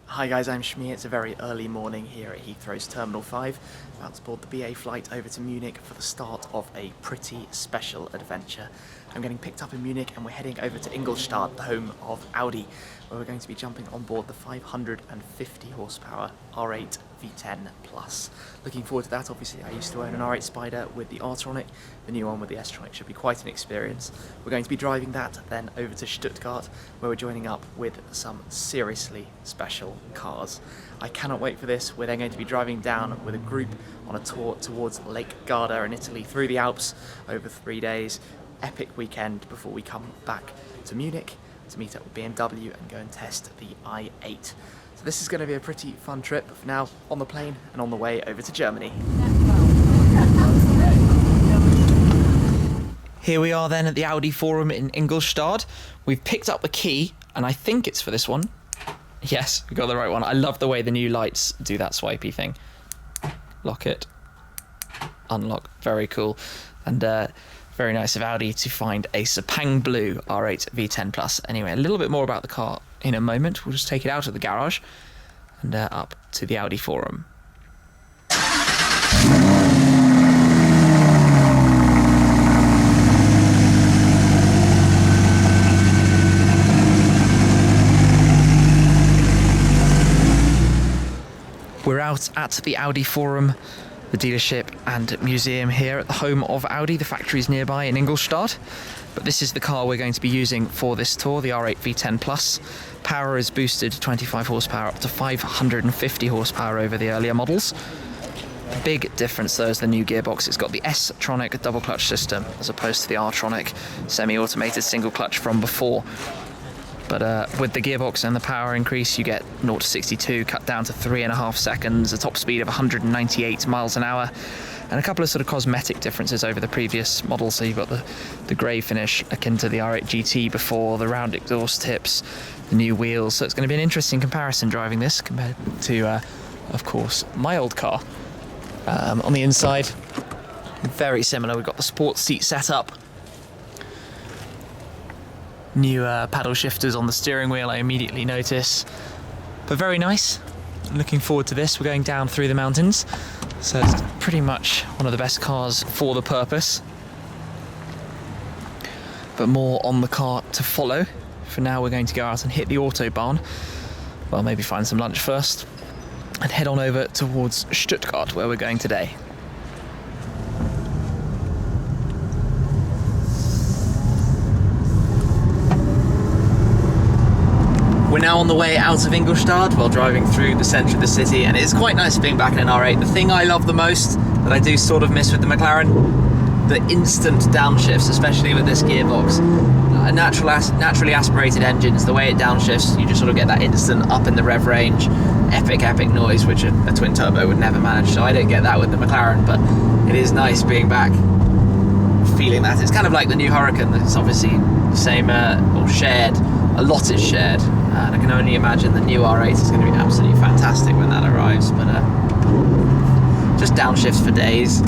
Hi guys, I'm Shmi. It's a very early morning here at Heathrow's Terminal 5, about to board the BA flight over to Munich for the start of a pretty special adventure. I'm getting picked up in Munich and we're heading over to Ingolstadt, the home of Audi, where we're going to be jumping on board the 550 horsepower R8 V10 Plus. Looking forward to that. Obviously I used to own an R8 Spyder with the R-tronic. The new one with the S-tronic should be quite an experience. We're going to be driving that then over to Stuttgart, where we're joining up with some seriously special cars. I cannot wait for this. We're then going to be driving down with a group on a tour towards Lake Garda in Italy through the Alps over 3 days. Epic weekend before we come back to Munich to meet up with BMW and go and test the i8. So this is going to be a pretty fun trip. For now, on the plane and on the way over to Germany. Here we are then at the Audi Forum in Ingolstadt. We've picked up the key and I think it's for this one. Yes, we got the right one. I love the way the new lights do that swipey thing. Lock it. Unlock. Very cool. And very nice of Audi to find a Sepang blue R8 V10 Plus. Anyway, a little bit more about the car in a moment. We'll just take it out of the garage and up to the Audi Forum. We're out at the Audi Forum, the dealership and museum here at the home of Audi. The factory is nearby in Ingolstadt, but this is the car we're going to be using for this tour, the R8 V10 Plus. Power is boosted 25 horsepower up to 550 horsepower over the earlier models. Big difference though is the new gearbox. It's got the S-tronic double clutch system as opposed to the R-tronic semi-automated single clutch from before. But with the gearbox and the power increase, you get 0 to 62 cut down to 3.5 seconds, a top speed of 198 miles an hour, and a couple of sort of cosmetic differences over the previous model. So you've got the grey finish akin to the R8 GT before, the round exhaust tips, the new wheels. So it's going to be an interesting comparison driving this compared to, of course, my old car. On the inside, very similar. We've got the sports seat set up. New paddle shifters on the steering wheel, I immediately notice. But very nice. Looking forward to this. We're going down through the mountains. So it's pretty much one of the best cars for the purpose. But more on the car to follow. For now, we're going to go out and hit the Autobahn. Well, maybe find some lunch first. And head on over towards Stuttgart, where we're going today. We're now on the way out of Ingolstadt while driving through the centre of the city, and it's quite nice being back in an R8. The thing I love the most, that I do sort of miss with the McLaren, the instant downshifts, especially with this gearbox. Naturally aspirated engines, the way it downshifts, you just sort of get that instant up in the rev range, epic noise, which a twin turbo would never manage. So I don't get that with the McLaren, but it is nice being back, feeling that. It's kind of like the new Hurricane. It's obviously the same, or shared. A lot is shared, and I can only imagine the new R8 is going to be absolutely fantastic when that arrives, but just downshifts for days.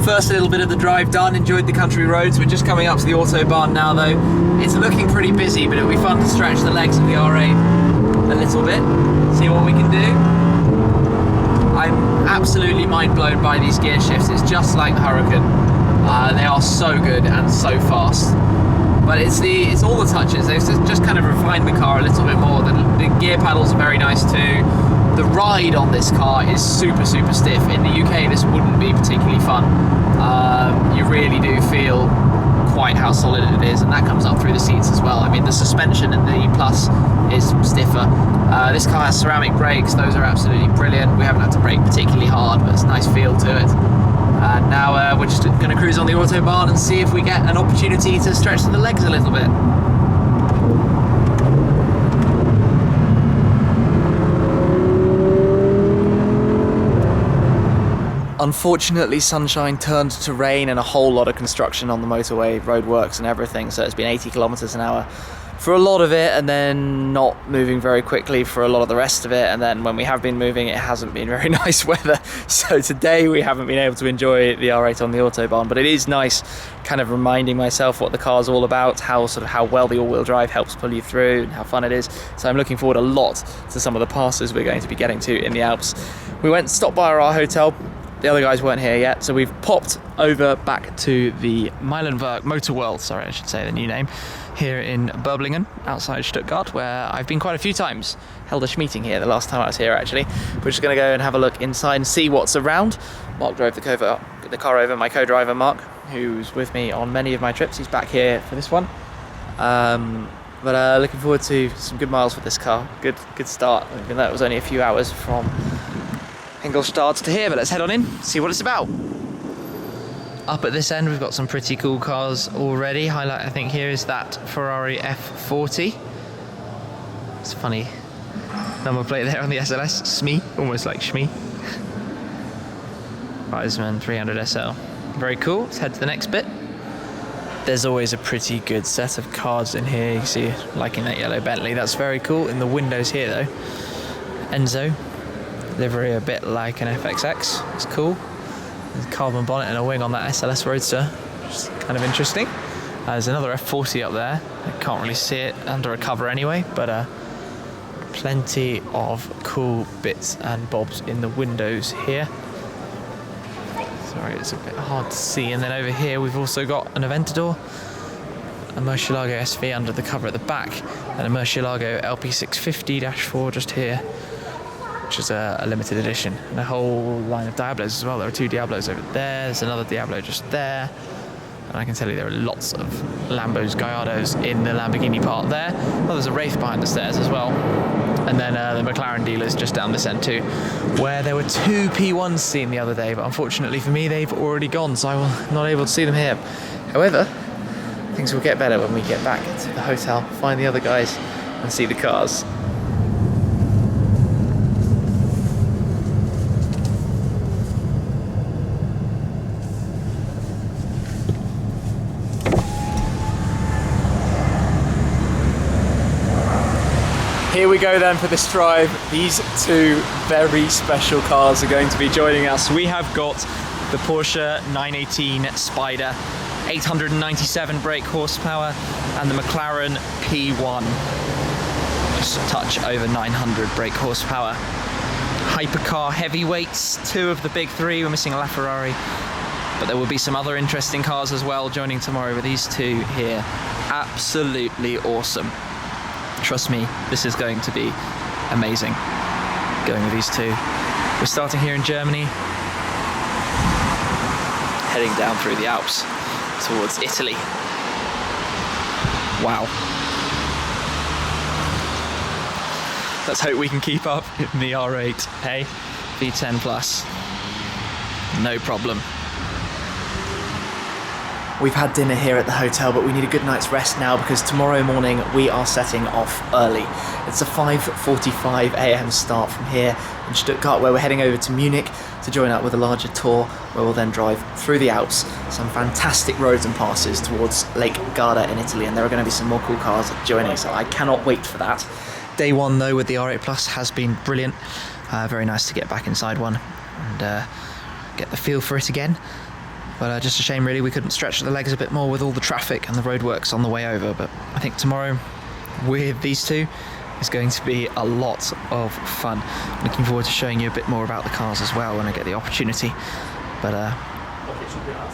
First little bit of the drive done, enjoyed the country roads. We're just coming up to the Autobahn now though. It's looking pretty busy, but it'll be fun to stretch the legs of the R8 a little bit, see what we can do. I'm absolutely mind blown by these gear shifts. It's just like the Hurricane. They are so good and so fast. But it's all the touches. They've just kind of refined the car a little bit more. The gear paddles are very nice too. The ride on this car is super stiff. In the UK, this wouldn't be particularly fun. You really do feel quite how solid it is, and that comes up through the seats as well. I mean, the suspension in the Plus is stiffer. This car has ceramic brakes. Those are absolutely brilliant. We haven't had to brake particularly hard, but it's a nice feel to it. And now we're just going to cruise on the Autobahn and see if we get an opportunity to stretch the legs a little bit. Unfortunately, sunshine turned to rain and a whole lot of construction on the motorway, roadworks and everything, so it's been 80 kilometers an hour for a lot of it, and then not moving very quickly for a lot of the rest of it, and then when we have been moving, it hasn't been very nice weather. So today we haven't been able to enjoy the R8 on the Autobahn, but it is nice kind of reminding myself what the car's all about, how well the all-wheel drive helps pull you through and how fun it is. So I'm looking forward a lot to some of the passes we're going to be getting to in the Alps. We went and stopped by our hotel. The other guys weren't here yet, so we've popped over back to the Meilenwerk Motor World, sorry, I should say the new name, here in Böblingen, outside Stuttgart, where I've been quite a few times. Held a meeting here the last time I was here, actually. We're just going to go and have a look inside and see what's around. Mark drove the car over, my co-driver Mark, who's with me on many of my trips. He's back here for this one. But looking forward to some good miles with this car. Good start, even though it was only a few hours from Ingolstadt to here, but let's head on in, see what it's about. Up at this end, we've got some pretty cool cars already. Highlight, I think, here is that Ferrari F40. It's a funny number plate there on the SLS, SME, almost like Shmee. Weissman 300 SL. Very cool, let's head to the next bit. There's always a pretty good set of cars in here. You see, liking that yellow Bentley, that's very cool. In the windows here though, Enzo. Livery a bit like an FXX, it's cool. There's a carbon bonnet and a wing on that SLS Roadster, which is kind of interesting. There's another F40 up there. I can't really see it under a cover anyway, but plenty of cool bits and bobs in the windows here. Sorry, it's a bit hard to see. And then over here we've also got an Aventador, a Murcielago SV under the cover at the back, and a Murcielago LP650-4 just here, which is a limited edition, and a whole line of Diablos as well. There are two Diablos over there, there's another Diablo just there, and I can tell you there are lots of Lambos, Gallardos in the Lamborghini part there. Well, there's a Wraith behind the stairs as well, and then the McLaren dealers just down this end too, where there were two P1s seen the other day, but unfortunately for me they've already gone, so I'm not able to see them here. However, things will get better when we get back to the hotel, find the other guys and see the cars. Here we go then for this drive. These two very special cars are going to be joining us. We have got the Porsche 918 Spyder, 897 brake horsepower, and the McLaren P1, just a touch over 900 brake horsepower. Hypercar heavyweights, two of the big three. We're missing a LaFerrari, but there will be some other interesting cars as well joining tomorrow with these two here. Absolutely awesome. Trust me, this is going to be amazing going with these two. We're starting here in Germany, heading down through the Alps towards Italy. Wow. Let's hope we can keep up in the R8 V10 Plus. No problem. We've had dinner here at the hotel, but we need a good night's rest now because tomorrow morning we are setting off early. It's a 5:45 AM start from here in Stuttgart, where we're heading over to Munich to join up with a larger tour where we'll then drive through the Alps, some fantastic roads and passes towards Lake Garda in Italy, and there are going to be some more cool cars joining, so I cannot wait for that. Day one though with the R8 Plus has been brilliant. Very nice to get back inside one and get the feel for it again. But just a shame really we couldn't stretch the legs a bit more with all the traffic and the roadworks on the way over. But I think tomorrow with these two is going to be a lot of fun. Looking forward to showing you a bit more about the cars as well when I get the opportunity. But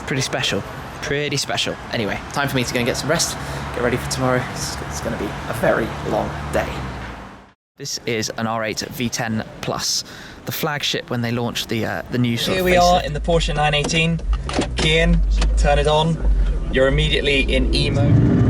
pretty special, pretty special. Anyway, time for me to go and get some rest, get ready for tomorrow. It's going to be a very long day. This is an R8 V10 Plus, the flagship when they launched the new sort of. Here we are in the Porsche 918. Key in, turn it on. You're immediately in E mode.